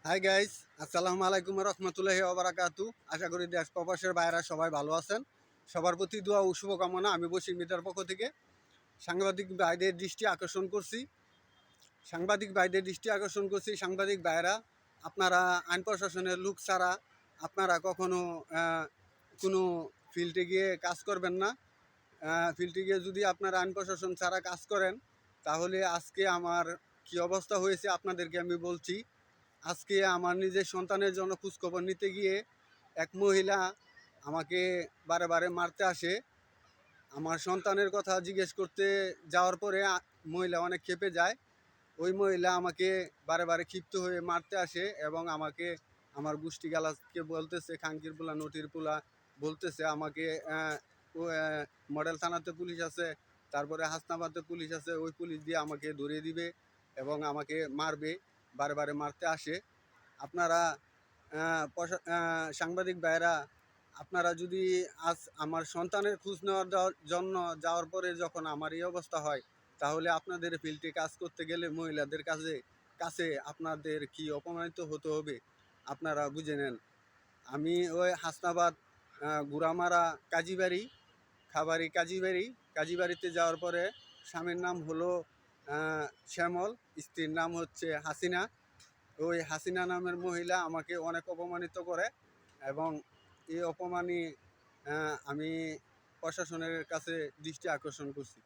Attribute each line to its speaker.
Speaker 1: Hi guys, আসসালামু আলাইকুম রহমতুল্লাহি ওবারাকাতু। আশা করি দেশ প্রবাসের বাইরা সবাই ভালো আছেন। সবার প্রতি দোয়া ও শুভকামনা। আমি বসির মিটার পক্ষ থেকে সাংবাদিক ভাইদের দৃষ্টি আকর্ষণ করছি। সাংবাদিক ভাইরা, আপনারা আইন প্রশাসনের লোক ছাড়া আপনারা কখনো কোনো ফিল্ডে গিয়ে কাজ করবেন না। ফিল্ডে গিয়ে যদি আপনারা আইন প্রশাসন ছাড়া কাজ করেন, তাহলে আজকে আমার কি অবস্থা হয়েছে আপনাদেরকে আমি বলছি। আজকে আমার নিজের সন্তানের জন্য খোঁজখবর নিতে গিয়ে এক মহিলা আমাকে বারে বারে মারতে আসে। আমার সন্তানের কথা জিজ্ঞেস করতে যাওয়ার পরে মহিলা অনেক ক্ষেপে যায়। ওই মহিলা আমাকে বারে বারে ক্ষিপ্ত হয়ে মারতে আসে এবং আমাকে আমার গোষ্ঠী গালাকে বলতেছে খাঙ্কির পোলা, নটির পোলা বলতেছে আমাকে। মডেল থানাতে পুলিশ আছে, তারপরে হাসনাবাদে পুলিশ আছে, ওই পুলিশ দিয়ে আমাকে ধরিয়ে দিবে এবং আমাকে মারবে, বারে বারে মারতে আসে। আপনারা সাংবাদিক ভাইরা, আপনারা যদি আজ আমার সন্তানের খোঁজ নেওয়ার জন্য যাওয়ার পরে যখন আমার এই অবস্থা হয়, তাহলে আপনাদের ফিল্ডে কাজ করতে গেলে মহিলাদের কাছে আপনাদের কি অপমানিত হতে হবে আপনারা বুঝে নেন। আমি ওই হাসনাবাদ, গুড়ামারা, কাজীবাড়ি, খাবারি কাজীবাড়িতে যাওয়ার পরে স্বামীর নাম হলো শ্যামল, স্ত্রীর নাম হচ্ছে হাসিনা। ওই হাসিনা নামের মহিলা আমাকে অনেক অপমানিত করে এবং এই অপমানই আমি প্রশাসনের কাছে দৃষ্টি আকর্ষণ করছি।